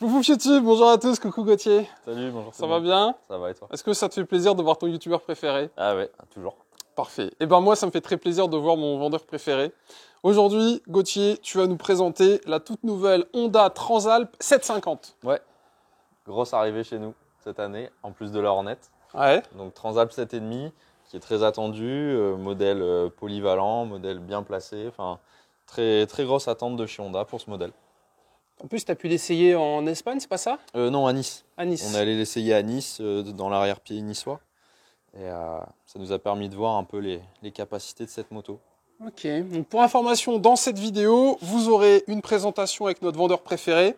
Coucou YouTube, bonjour à tous, coucou Gauthier. Salut, bonjour. Ça va bien? Ça va et toi? Est-ce que ça te fait plaisir de voir ton youtubeur préféré? Ah ouais, toujours. Parfait. Et ben moi, ça me fait très plaisir de voir mon vendeur préféré. Aujourd'hui, Gauthier, tu vas nous présenter la toute nouvelle Honda Transalp 750. Ouais, grosse arrivée chez nous cette année, en plus de la Hornet. Ouais. Donc Transalp 7,5, qui est très attendu, modèle polyvalent, modèle bien placé. Enfin, très grosse attente de chez Honda pour ce modèle. En plus, tu as pu l'essayer en Espagne, c'est pas ça? Non, à Nice. À Nice. On est allé l'essayer à Nice, dans l'arrière-pied niçois. Et ça nous a permis de voir un peu les capacités de cette moto. Ok, donc pour information, dans cette vidéo, vous aurez une présentation avec notre vendeur préféré.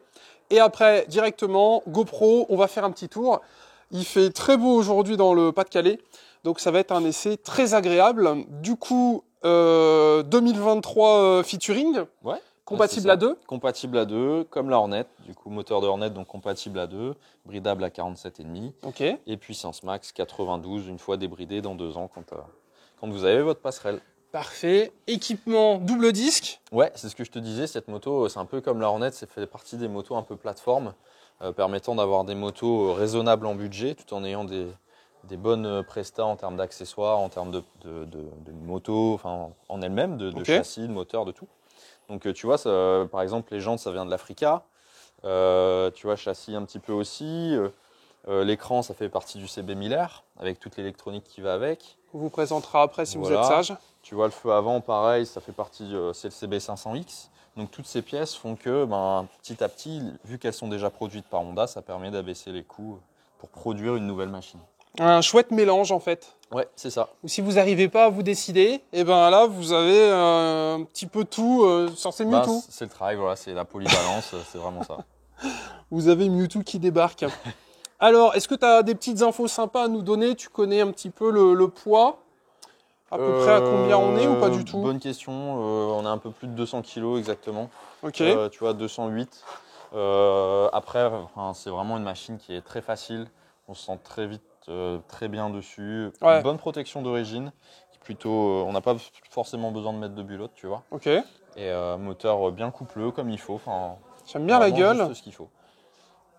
Et après, directement, GoPro, on va faire un petit tour. Il fait très beau aujourd'hui dans le Pas-de-Calais, donc ça va être un essai très agréable. Du coup, 2023 featuring, Ouais. compatible à 2. Compatible à 2, comme la Hornet. Du coup, moteur de Hornet, donc compatible à 2, bridable à 47,5. Ok. Et puissance max 92, une fois débridé dans 2 ans quand vous avez votre passerelle. Parfait. Équipement double disque. Ouais, c'est ce que je te disais, cette moto, c'est un peu comme la Hornet, ça fait partie des motos un peu plateforme, permettant d'avoir des motos raisonnables en budget, tout en ayant des bonnes prestats en termes d'accessoires, en termes de moto, enfin, en elle-même, de châssis, de moteur, de tout. Donc tu vois, ça, par exemple, les jantes, ça vient de l'Africa. Tu vois, châssis un petit peu aussi. L'écran, ça fait partie du CB 1000R, avec toute l'électronique qui va avec. On vous présentera après si Voilà. vous êtes sage. Tu vois, le feu avant, pareil, ça fait partie, c'est le CB 500X. Donc toutes ces pièces font que, petit à petit, vu qu'elles sont déjà produites par Honda, ça permet d'abaisser les coûts pour produire une nouvelle machine. Un chouette mélange en fait. Ouais, c'est ça. Ou si vous n'arrivez pas à vous décider, et ben là vous avez un petit peu tout sur ces Mewtwo. C'est le travail, voilà, c'est la polyvalence, c'est vraiment ça. Vous avez Mewtwo qui débarque. Alors, est-ce que tu as des petites infos sympas à nous donner? Tu connais un petit peu le poids? À peu près à combien on est ou pas du tout? Bonne question, on a un peu plus de 200 kg exactement. Ok. Tu vois, 208. Après, c'est vraiment une machine qui est très facile. On se sent très vite, très bien dessus. Ouais. Une bonne protection d'origine. Plutôt, on n'a pas forcément besoin de mettre de bulotte, tu vois. Ok. Et moteur bien coupleux, comme il faut. J'aime bien la gueule. Juste ce qu'il faut.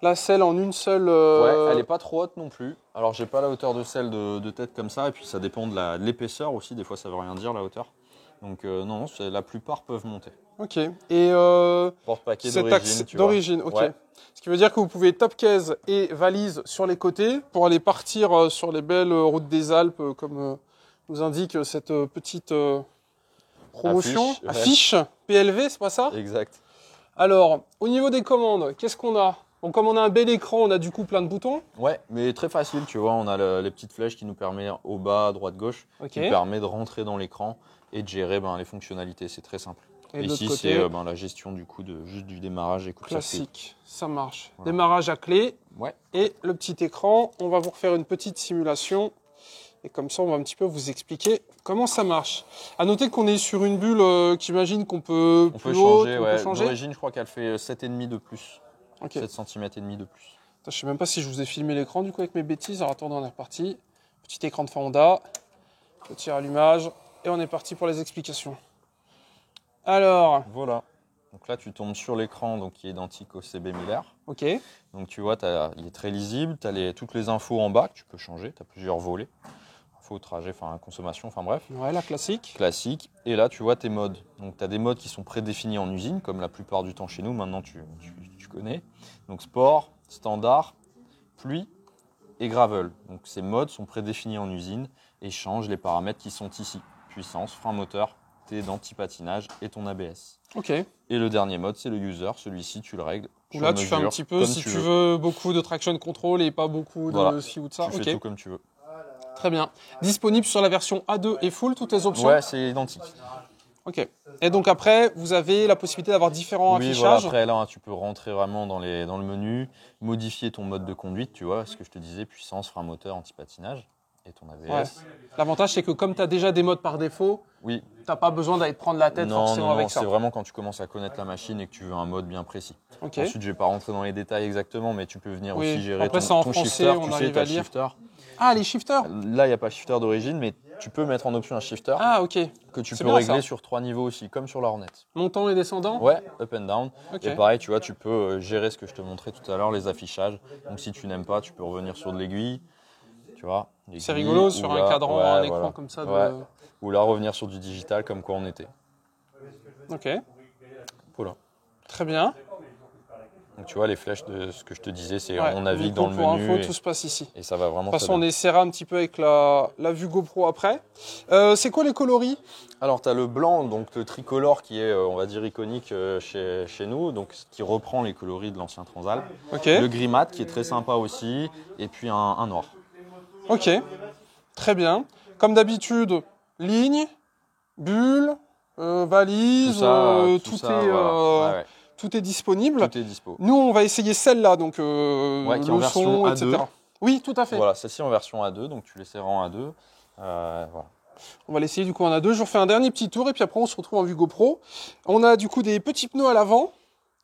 La selle en une seule. Ouais, elle n'est pas trop haute non plus. Alors, j'ai pas la hauteur de selle de tête comme ça. Et puis, ça dépend de l'épaisseur aussi. Des fois, ça veut rien dire, la hauteur. Donc, non, la plupart peuvent monter. Ok. Et porte-paquet cet d'origine. axe d'origine, ok. Ouais. Ce qui veut dire que vous pouvez top case et valise sur les côtés pour aller partir sur les belles routes des Alpes, comme nous indique cette petite promotion. Affiche PLV, c'est pas ça? Exact. Alors, au niveau des commandes, qu'est-ce qu'on a? Donc, comme on a un bel écran, on a du coup plein de boutons. Ouais, mais très facile, tu vois. On a les petites flèches qui nous permettent au bas, à droite, gauche, qui permet de rentrer dans l'écran et de gérer les fonctionnalités. C'est très simple. Et ici, c'est la gestion du coup juste du démarrage et coupe classique, ça marche. Voilà. Démarrage à clé. Ouais. Et le petit écran, on va vous refaire une petite simulation. Et comme ça, on va un petit peu vous expliquer comment ça marche. À noter qu'on est sur une bulle qui imagine qu'on peut changer. Ouais. On peut changer. D'origine, je crois qu'elle fait 7,5 de plus. Okay. 7 cm et demi de plus. Attends, je sais même pas si je vous ai filmé l'écran du coup avec mes bêtises. Alors attendez, on est reparti. Petit écran de Honda. Petit allumage. Et on est parti pour les explications. Alors. Voilà. Donc là, tu tombes sur l'écran qui est identique au CB 1000R. Ok. Donc tu vois, il est très lisible. Tu as toutes les infos en bas que tu peux changer. Tu as plusieurs volets. Info, trajet, consommation, bref. Ouais, la classique. Classique. Et là, tu vois tes modes. Donc tu as des modes qui sont prédéfinis en usine, comme la plupart du temps chez nous. Maintenant, tu connais. Donc sport, standard, pluie et gravel. Donc ces modes sont prédéfinis en usine et changent les paramètres qui sont ici. Puissance, frein moteur, tes d'anti-patinage et ton ABS. Ok. Et le dernier mode, c'est le user. Celui-ci, tu le règles. Là, tu fais un petit peu si tu veux beaucoup de traction control et pas beaucoup de ci ou de ça. Tu fais tout comme tu veux. Très bien. Disponible sur la version A2 et full, toutes les options? Ouais, c'est identique. Ok. Et donc après, vous avez la possibilité d'avoir différents affichages. Voilà, après là, tu peux rentrer vraiment dans le menu, modifier ton mode de conduite, tu vois, ce que je te disais, puissance, frein moteur, anti-patinage. et ton ABS. Ouais. L'avantage, c'est que comme tu as déjà des modes par défaut, Oui. tu n'as pas besoin d'aller te prendre la tête forcément avec ça. C'est vraiment quand tu commences à connaître la machine et que tu veux un mode bien précis. Ok. Ensuite, je ne vais pas rentrer dans les détails exactement, mais tu peux venir Oui. aussi gérer Après, c'est en ton français, shifter. on Tu sais, arrive tu à as le lire. shifter. Ah, les shifters. Là, il n'y a pas de shifter d'origine, mais tu peux mettre en option un shifter Ah, ok. que tu C'est peux bien, régler ça. sur 3 niveaux aussi, comme sur la Hornet. Montant et descendant. Ouais, up and down. Ok. Et pareil, tu vois, tu peux gérer ce que je te montrais tout à l'heure, les affichages. Donc si tu n'aimes pas, tu peux revenir sur de l'aiguille. Tu vois. C'est rigolo sur un cadran, un écran voilà. comme ça. Ouais. Ou là, revenir sur du digital comme quoi on était. Ok. Voilà. Très bien. Donc tu vois, les flèches de ce que je te disais, c'est Ouais. on navigue Du coup, dans le pour menu info, tout se passe ici. et ça va vraiment De toute façon, très on bien. essaiera un petit peu avec la vue GoPro après. C'est quoi les coloris? Alors, tu as le blanc, donc le tricolore qui est, on va dire, iconique chez nous, donc qui reprend les coloris de l'ancien Transalp. Ok. Le gris mat qui est très sympa aussi, et puis un noir. Ok. Très bien. Comme d'habitude, ligne, bulle, valise, Tout ça, tout ça, est, voilà. Ouais, tout est disponible. tout est dispo. Nous, on va essayer celle-là, donc qui est en le version son, A2. etc. Oui, tout à fait. Voilà, celle-ci en version A2, donc tu l'essaieras en A2. Voilà. On va l'essayer du coup en A2. Je refais un dernier petit tour et puis après on se retrouve en vue GoPro. On a du coup des petits pneus à l'avant.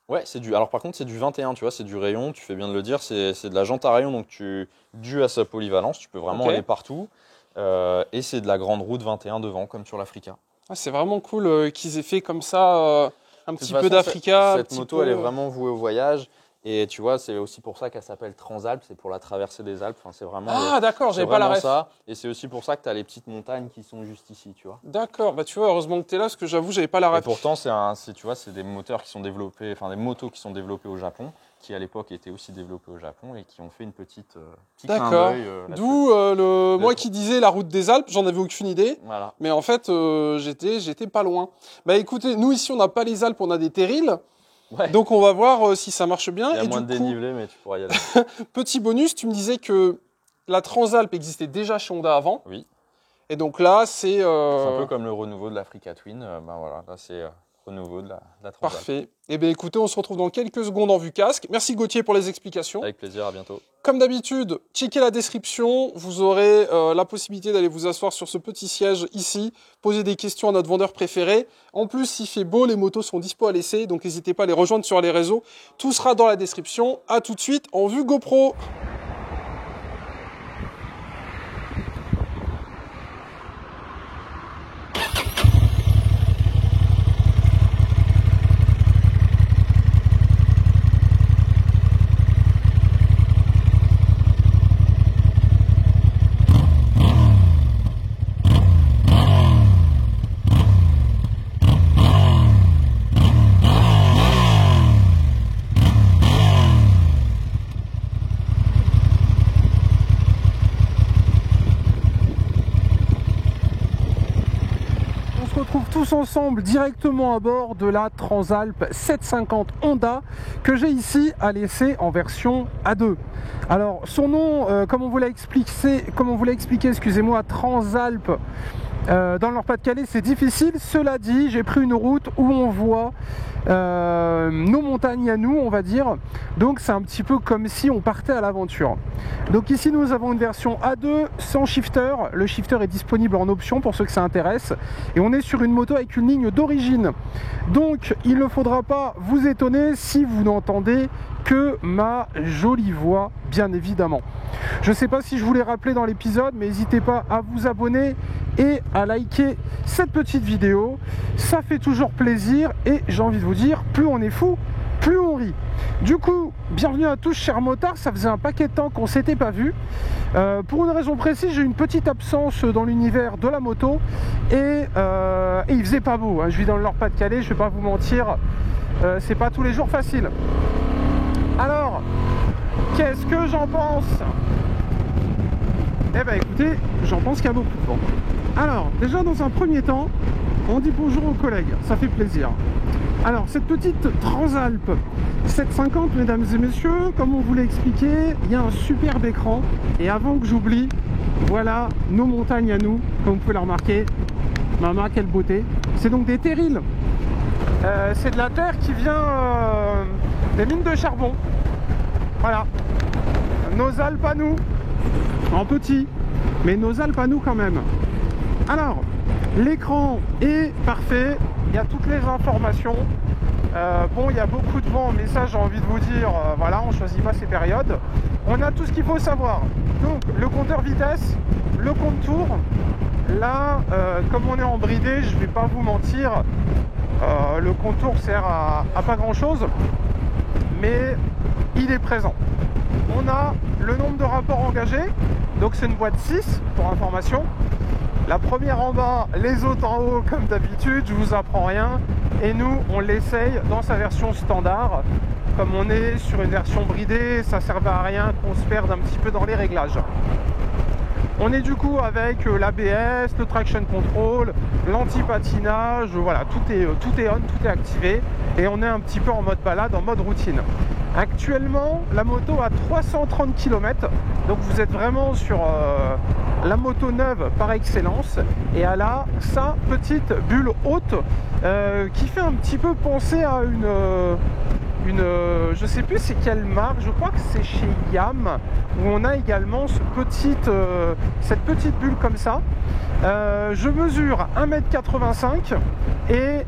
Ouais, alors par contre c'est du 21, tu vois, c'est du rayon, tu fais bien de le dire, c'est de la jante à rayon, donc dû à sa polyvalence, tu peux vraiment Ok. aller partout. Et c'est de la grande roue de 21 devant, comme sur l'Africa. Ah, c'est vraiment cool qu'ils aient fait comme ça un De petit toute peu façon, d'Africa. Cette moto, elle est vraiment vouée au voyage. Et tu vois, c'est aussi pour ça qu'elle s'appelle Transalp, c'est pour la traversée des Alpes. Enfin, c'est vraiment, Ah d'accord, c'est j'avais pas la vraiment ref. ça. Et c'est aussi pour ça que tu as les petites montagnes qui sont juste ici, tu vois. D'accord, bah tu vois, heureusement que t'es là parce que j'avoue, j'avais pas la Et ref. pourtant, tu vois, c'est des moteurs qui sont développés, enfin des motos qui sont développées au Japon, qui à l'époque étaient aussi développées au Japon et qui ont fait une petit clin D'accord. d'œil. Là-dessus. D'où moi qui disais la route des Alpes, j'en avais aucune idée. Voilà. Mais en fait, j'étais pas loin. Bah écoutez, nous ici on n'a pas les Alpes, on a des terrils. Ouais. Donc on va voir si ça marche bien. Il y a Et moins du de coup, dénivelé, mais tu pourras y aller. petit bonus, tu me disais que la Transalp existait déjà chez Honda avant. Oui. Et donc là, c'est... C'est un peu comme le renouveau de l'Africa Twin. Ben voilà, là c'est renouveau de la Transalp. Parfait. Eh bien écoutez, on se retrouve dans quelques secondes en vue casque. Merci Gauthier pour les explications. Avec plaisir, à bientôt. Comme d'habitude, checkez la description. Vous aurez la possibilité d'aller vous asseoir sur ce petit siège ici, poser des questions à notre vendeur préféré. En plus, il fait beau, les motos sont dispo à l'essai, donc n'hésitez pas à les rejoindre sur les réseaux. Tout sera dans la description. À tout de suite en vue GoPro. On se retrouve tous ensemble directement à bord de la Transalp 750 Honda que j'ai ici à l'essai en version A2. Alors son nom, comme on vous l'a expliqué, excusez-moi, Transalp, dans le Nord-Pas-de-Calais, c'est difficile. Cela dit, j'ai pris une route où on voit nos montagnes à nous, on va dire. Donc c'est un petit peu comme si on partait à l'aventure. Donc ici nous avons une version A2 sans shifter. Le shifter est disponible en option pour ceux que ça intéresse. Et on est sur une moto avec une ligne d'origine. Donc il ne faudra pas vous étonner si vous n'entendez que ma jolie voix, bien évidemment. Je ne sais pas si je vous l'ai rappelé dans l'épisode, mais n'hésitez pas à vous abonner et à liker cette petite vidéo. Ça fait toujours plaisir et j'ai envie de vous dire, plus on est fou, plus on rit. Du coup, bienvenue à tous chers motards, ça faisait un paquet de temps qu'on s'était pas vu. Pour une raison précise, j'ai une petite absence dans l'univers de la moto et il faisait pas beau, hein. Je vis dans le Nord-Pas-de-Calais, je vais pas vous mentir, c'est pas tous les jours facile. Alors, qu'est-ce que j'en pense? Eh ben écoutez, j'en pense qu'il y a beaucoup de vent. Alors, déjà dans un premier temps, on dit bonjour aux collègues, ça fait plaisir. Alors, cette petite Transalp 750, mesdames et messieurs, comme on vous l'a expliqué, il y a un superbe écran. Et avant que j'oublie, voilà nos montagnes à nous, comme vous pouvez la remarquer. Maman, quelle beauté. C'est donc des terrils. C'est de la terre qui vient des mines de charbon. Voilà. Nos Alpes à nous, en petit. mais nos Alpes à nous quand même. Alors, l'écran est parfait, il y a toutes les informations. Bon, il y a beaucoup de vent, mais ça j'ai envie de vous dire, voilà, on ne choisit pas ces périodes. On a tout ce qu'il faut savoir. Donc, le compteur vitesse, le compte tour. Là, comme on est en bridé, je ne vais pas vous mentir, le compte tour sert à pas grand chose, mais il est présent. On a le nombre de rapports engagés, donc c'est une boîte 6 pour information. La première en bas, les autres en haut comme d'habitude, je vous apprends rien. Et nous, on l'essaye dans sa version standard. Comme on est sur une version bridée, ça ne servait à rien qu'on se perde un petit peu dans les réglages. On est du coup avec l'ABS, le traction control, l'anti-patinage, voilà, tout est on, tout est activé. Et on est un petit peu en mode balade, en mode routine. Actuellement, la moto a 330 km, donc vous êtes vraiment sur la moto neuve par excellence. Et elle a sa petite bulle haute qui fait un petit peu penser à je sais plus c'est quelle marque, je crois que c'est chez Yam, où on a également cette petite bulle comme ça. Je mesure 1m85 et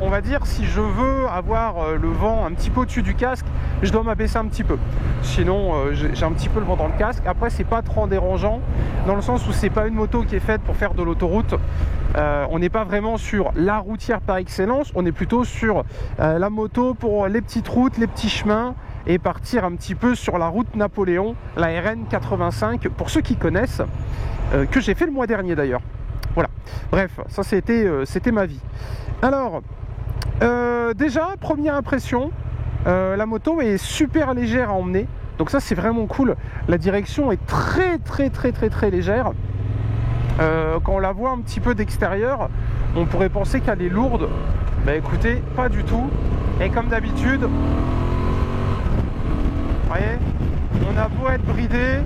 on va dire si je veux avoir le vent un petit peu au-dessus du casque, je dois m'abaisser un petit peu. Sinon j'ai un petit peu le vent dans le casque. Après c'est pas trop dérangeant dans le sens où c'est pas une moto qui est faite pour faire de l'autoroute. On n'est pas vraiment sur la routière par excellence, on est plutôt sur la moto pour les petites routes, les petits chemins et partir un petit peu sur la route Napoléon, la RN 85 pour ceux qui connaissent, que j'ai fait le mois dernier d'ailleurs. Voilà, bref, ça c'était ma vie. Alors, déjà, première impression, la moto est super légère à emmener, donc ça c'est vraiment cool. La direction est très légère. Quand on la voit un petit peu d'extérieur, on pourrait penser qu'elle est lourde. Bah écoutez, pas du tout. Et comme d'habitude, vous voyez, on a beau être bridé,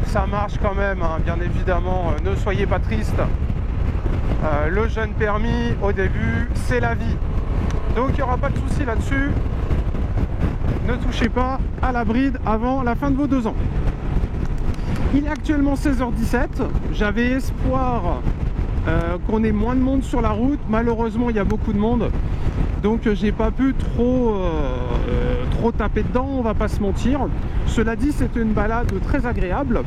ça marche quand même, hein, bien évidemment, ne soyez pas triste. Le jeune permis, au début, c'est la vie. Donc il n'y aura pas de souci là-dessus. Ne touchez pas à la bride avant la fin de vos 2 ans. Il est actuellement 16h17. J'avais espoir qu'on ait moins de monde sur la route. Malheureusement, il y a beaucoup de monde. Donc j'ai pas pu trop taper dedans, on va pas se mentir. Cela dit, c'était une balade très agréable.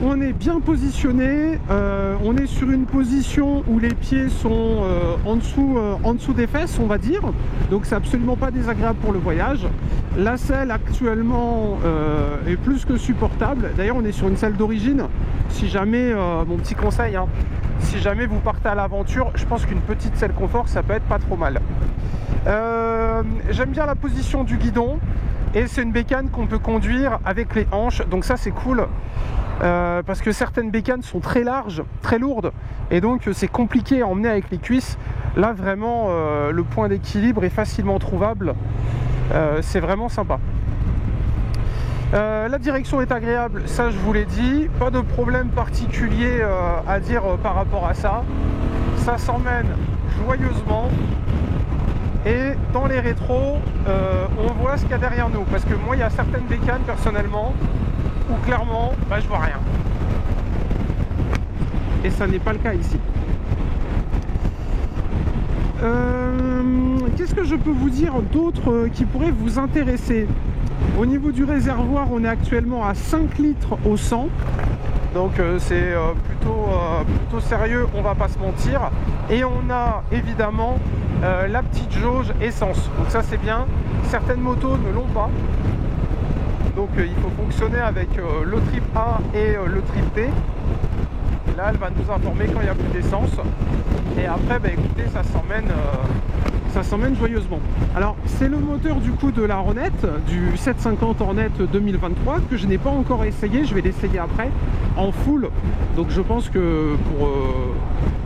On est bien positionné, on est sur une position où les pieds sont en dessous des fesses, on va dire. Donc c'est absolument pas désagréable pour le voyage. La selle actuellement est plus que supportable. D'ailleurs on est sur une selle d'origine. Si jamais, mon petit conseil, hein, si jamais vous partez à l'aventure, je pense qu'une petite selle confort ça peut être pas trop mal. J'aime bien la position du guidon. Et c'est une bécane qu'on peut conduire avec les hanches, donc ça c'est cool. Parce que certaines bécanes sont très larges, très lourdes, et donc c'est compliqué à emmener avec les cuisses. Là vraiment le point d'équilibre est facilement trouvable, c'est vraiment sympa. La direction est agréable, ça je vous l'ai dit, pas de problème particulier à dire par rapport à ça. Ça s'emmène joyeusement. Et dans les rétros, on voit ce qu'il y a derrière nous. Parce que moi, il y a certaines bécanes, personnellement, où clairement, je vois rien. Et ça n'est pas le cas ici. Qu'est-ce que je peux vous dire d'autre qui pourrait vous intéresser? Au niveau du réservoir, on est actuellement à 5 litres au 100. Donc c'est plutôt sérieux, on va pas se mentir. Et on a évidemment la petite jauge essence. Donc ça c'est bien. Certaines motos ne l'ont pas. Donc il faut fonctionner avec le trip A et le trip B. Et là elle va nous informer quand il n'y a plus d'essence. Et après écoutez, ça s'emmène joyeusement. Alors c'est le moteur du coup de la Hornet, du 750 Hornet 2023 que je n'ai pas encore essayé, je vais l'essayer après en full. Donc je pense que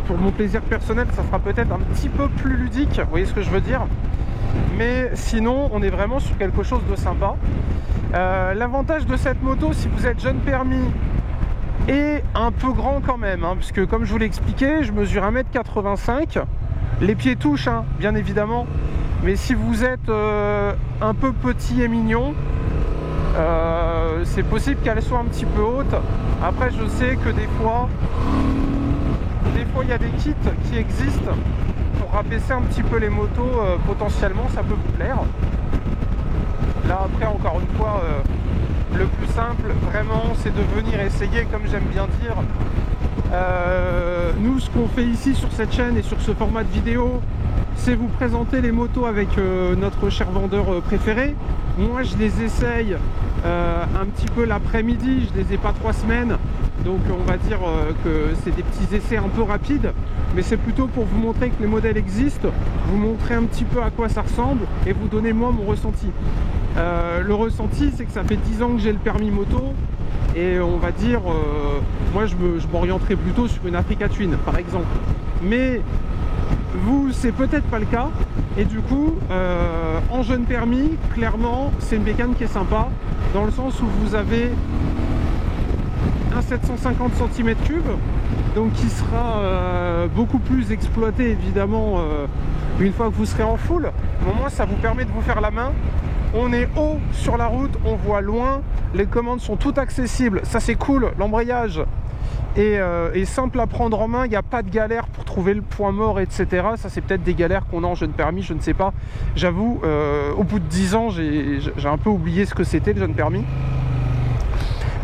pour mon plaisir personnel ça sera peut-être un petit peu plus ludique, vous voyez ce que je veux dire. Mais sinon on est vraiment sur quelque chose de sympa. L'avantage de cette moto, si vous êtes jeune permis et un peu grand quand même, hein, parce que comme je vous l'ai expliqué, je mesure 1m85. Les pieds touchent, hein, bien évidemment. Mais si vous êtes un peu petit et mignon, C'est possible qu'elle soit un petit peu haute. Après, je sais que des fois il y a des kits qui existent pour rabaisser un petit peu les motos. Potentiellement, ça peut vous plaire. Là, après, encore une fois, le plus simple, vraiment, c'est de venir essayer, comme j'aime bien dire. Nous, ce qu'on fait ici sur cette chaîne et sur ce format de vidéo, c'est vous présenter les motos avec notre cher vendeur préféré. Moi, je les essaye un petit peu l'après-midi, je les ai pas 3 semaines, donc on va dire que c'est des petits essais un peu rapides, mais c'est plutôt pour vous montrer que les modèles existent, vous montrer un petit peu à quoi ça ressemble et vous donner moi mon ressenti. Le ressenti, c'est que ça fait 10 ans que j'ai le permis moto et on va dire, moi je m'orienterai plutôt sur une Africa Twin par exemple, mais vous, c'est peut-être pas le cas. Et du coup, en jeune permis, clairement, c'est une bécane qui est sympa, dans le sens où vous avez un 750 cm3, donc qui sera beaucoup plus exploité, évidemment, une fois que vous serez en full. Au moins, ça vous permet de vous faire la main. On est haut sur la route, on voit loin, les commandes sont toutes accessibles, ça c'est cool, l'embrayage est simple à prendre en main, il n'y a pas de galère pour trouver le point mort, etc. Ça c'est peut-être des galères qu'on a en jeune permis, je ne sais pas. J'avoue, au bout de 10 ans, j'ai un peu oublié ce que c'était le jeune permis.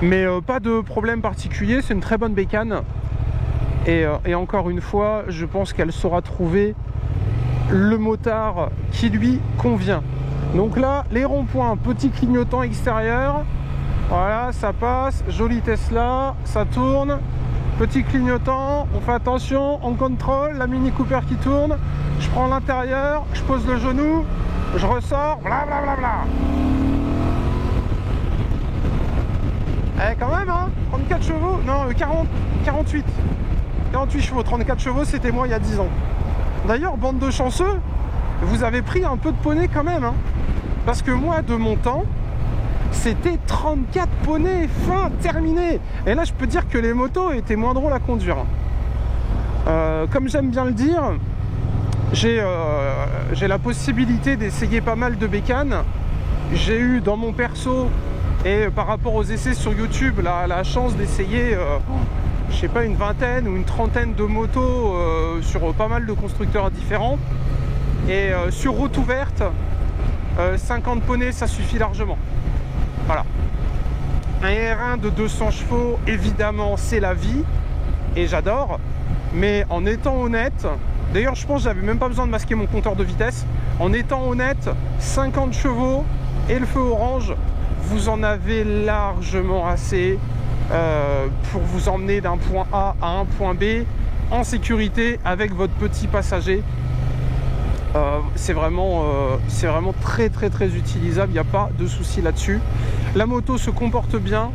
Mais pas de problème particulier, c'est une très bonne bécane. Et encore une fois, je pense qu'elle saura trouver le motard qui lui convient. Donc là, les ronds-points, petit clignotant extérieur. Voilà, ça passe, jolie Tesla, ça tourne, petit clignotant, on fait attention, on contrôle, la Mini Cooper qui tourne, je prends l'intérieur, je pose le genou, je ressors, blablabla. Eh quand même hein, 34 chevaux, non 48 chevaux, 34 chevaux c'était moi il y a 10 ans. D'ailleurs, bande de chanceux, vous avez pris un peu de poney quand même, hein, parce que moi de mon temps, c'était 34 poneys, fin, terminé. Et là, je peux dire que les motos étaient moins drôles à conduire. Comme j'aime bien le dire, j'ai la possibilité d'essayer pas mal de bécanes. J'ai eu dans mon perso, et par rapport aux essais sur YouTube, la chance d'essayer, je sais pas, une vingtaine ou une trentaine de motos sur pas mal de constructeurs différents. Et sur route ouverte, 50 poneys, ça suffit largement. Voilà. Un R1 de 200 chevaux, évidemment, c'est la vie. Et j'adore. Mais en étant honnête, d'ailleurs, je pense que j'avais même pas besoin de masquer mon compteur de vitesse. En étant honnête, 50 chevaux et le feu orange, vous en avez largement assez pour vous emmener d'un point A à un point B en sécurité avec votre petit passager. C'est vraiment très utilisable, il n'y a pas de souci là-dessus. La moto se comporte bien,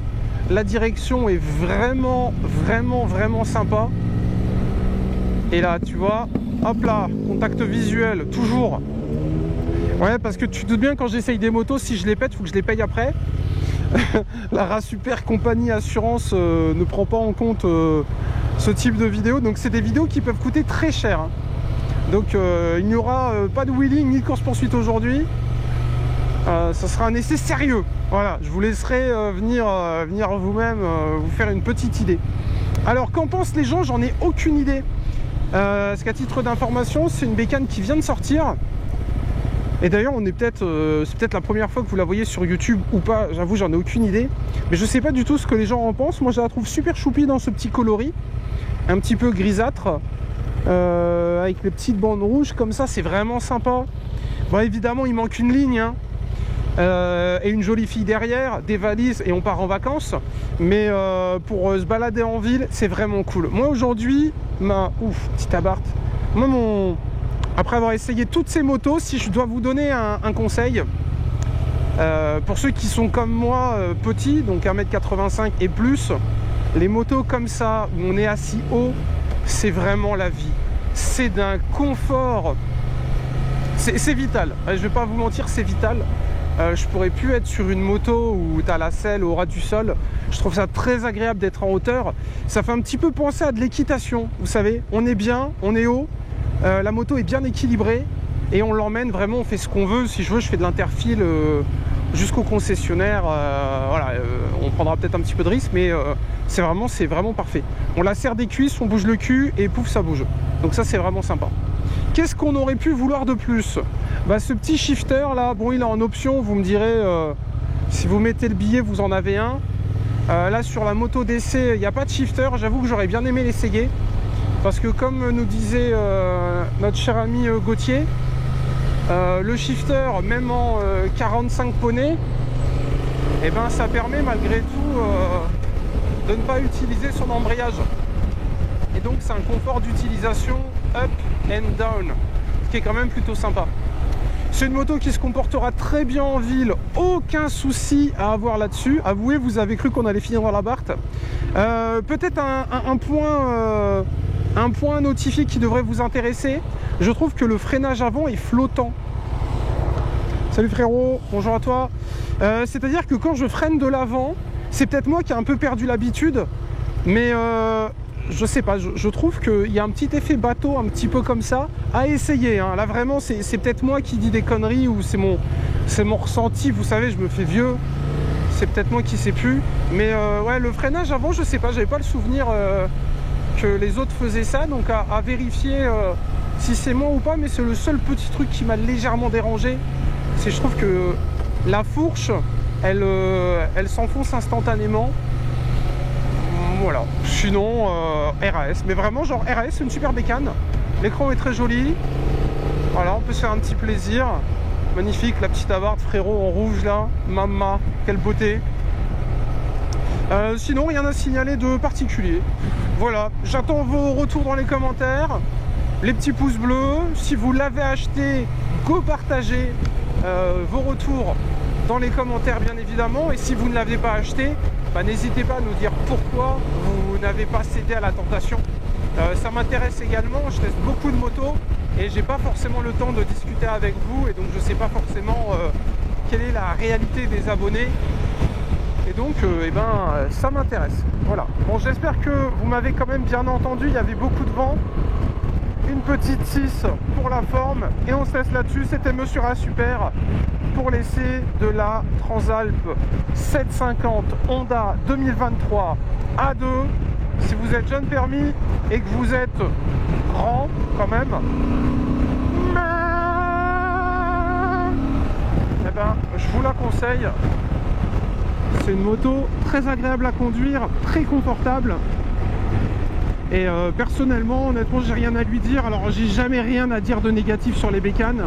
la direction est vraiment sympa. Et là, tu vois, hop là, contact visuel, toujours. Ouais, parce que tu te doutes bien, quand j'essaye des motos, si je les pète, il faut que je les paye après. La race super compagnie assurance ne prend pas en compte ce type de vidéos, donc c'est des vidéos qui peuvent coûter très cher, hein. Donc il n'y aura pas de wheeling ni de course-poursuite aujourd'hui. Ça sera un essai sérieux. Voilà, je vous laisserai venir vous-même vous faire une petite idée. Alors qu'en pensent les gens, j'en ai aucune idée. Parce qu'à titre d'information, c'est une bécane qui vient de sortir. Et d'ailleurs, c'est peut-être la première fois que vous la voyez sur YouTube ou pas. J'avoue, j'en ai aucune idée. Mais je sais pas du tout ce que les gens en pensent. Moi, je la trouve super choupie dans ce petit coloris, un petit peu grisâtre. Avec les petites bandes rouges comme ça, c'est vraiment sympa. Bon, évidemment il manque une ligne, hein, et une jolie fille derrière, des valises et on part en vacances, mais pour se balader en ville, c'est vraiment cool. Moi aujourd'hui, petite abarte, moi après avoir essayé toutes ces motos, si je dois vous donner un conseil, pour ceux qui sont comme moi petits, donc 1m85 et plus, les motos comme ça où on est assis haut, c'est vraiment la vie. C'est d'un confort. C'est vital. Je vais pas vous mentir, c'est vital. Je pourrais plus être sur une moto où tu as la selle au ras du sol. Je trouve ça très agréable d'être en hauteur. Ça fait un petit peu penser à de l'équitation. Vous savez, on est bien, on est haut. La moto est bien équilibrée et on l'emmène vraiment, on fait ce qu'on veut. Si je veux, je fais de l'interfile jusqu'au concessionnaire. Voilà, on prendra peut-être un petit peu de risque, mais c'est vraiment parfait. On la serre des cuisses, on bouge le cul et pouf, ça bouge. Donc ça, c'est vraiment sympa. Qu'est-ce qu'on aurait pu vouloir de plus? Bah, ce petit shifter là, bon, il est en option, vous me direz, si vous mettez le billet, vous en avez un. Là, sur la moto d'essai, il n'y a pas de shifter. J'avoue que j'aurais bien aimé l'essayer. Parce que comme nous disait notre cher ami Gauthier, le shifter, même en 45 poneys, eh ben, ça permet malgré tout de ne pas utiliser son embrayage. Et donc c'est un confort d'utilisation up and down, ce qui est quand même plutôt sympa. C'est une moto qui se comportera très bien en ville, aucun souci à avoir là-dessus. Avouez, vous avez cru qu'on allait finir dans la Barthe. Peut-être un point notifié qui devrait vous intéresser. Je trouve que le freinage avant est flottant. Salut frérot, bonjour à toi. C'est-à-dire que quand je freine de l'avant, c'est peut-être moi qui ai un peu perdu l'habitude, mais je sais pas, je trouve qu'il y a un petit effet bateau, un petit peu comme ça, à essayer. Hein. Là vraiment, c'est peut-être moi qui dis des conneries ou c'est mon ressenti. Vous savez, je me fais vieux, c'est peut-être moi qui sais plus. Mais ouais, le freinage avant, je sais pas, j'avais pas le souvenir que les autres faisaient ça, donc à vérifier si c'est moi ou pas. Mais c'est le seul petit truc qui m'a légèrement dérangé, c'est je trouve que la fourche, elle s'enfonce instantanément. Voilà, sinon RAS, mais vraiment genre RAS, c'est une super bécane. L'écran est très joli. Voilà, on peut se faire un petit plaisir. Magnifique, la petite Abarth frérot en rouge là. Mama, quelle beauté. Sinon, rien à signaler de particulier. Voilà, j'attends vos retours dans les commentaires. Les petits pouces bleus. Si vous l'avez acheté, go partager vos retours dans les commentaires bien évidemment. Et si vous ne l'avez pas acheté, bah, n'hésitez pas à nous dire pourquoi vous n'avez pas cédé à la tentation. Ça m'intéresse également, je teste beaucoup de motos et j'ai pas forcément le temps de discuter avec vous et donc je sais pas forcément quelle est la réalité des abonnés. Et donc eh ben, ça m'intéresse. Voilà. Bon, j'espère que vous m'avez quand même bien entendu, il y avait beaucoup de vent. Une petite 6 pour la forme et on se laisse là-dessus. C'était Monsieur A Super pour l'essai de la Transalp 750 Honda 2023 A2. Si vous êtes jeune permis et que vous êtes grand quand même, eh ben, je vous la conseille. C'est une moto très agréable à conduire, très confortable. Et personnellement, honnêtement, j'ai rien à lui dire. Alors, j'ai jamais rien à dire de négatif sur les bécanes.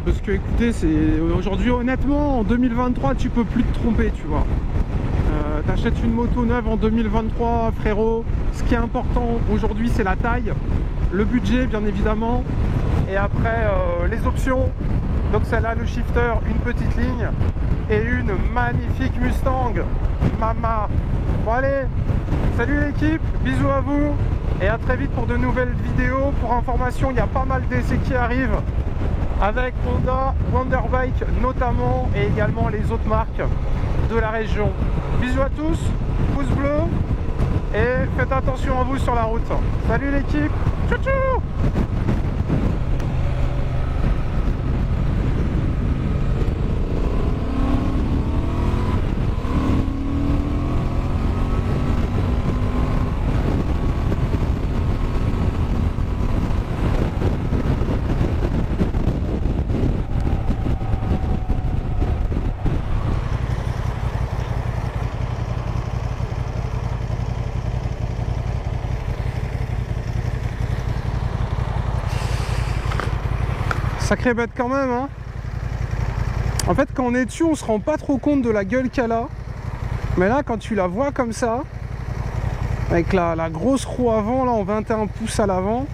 Parce que, écoutez, c'est aujourd'hui, honnêtement, en 2023, tu peux plus te tromper, tu vois. T'achètes une moto neuve en 2023, frérot. Ce qui est important aujourd'hui, c'est la taille, le budget, bien évidemment. Et après, les options. Donc, celle-là, le shifter, une petite ligne et une magnifique Mustang. Mama. Bon, allez. Salut l'équipe, bisous à vous et à très vite pour de nouvelles vidéos. Pour information, il y a pas mal d'essais qui arrivent avec Honda, Wonderbike notamment et également les autres marques de la région. Bisous à tous, pouce bleu et faites attention à vous sur la route. Salut l'équipe, tchou tchou. Sacrée bête quand même, hein. En fait, quand on est dessus, on se rend pas trop compte de la gueule qu'elle a. Mais là, quand tu la vois comme ça, avec la grosse roue avant, là, en 21 pouces à l'avant,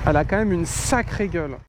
elle a quand même une sacrée gueule.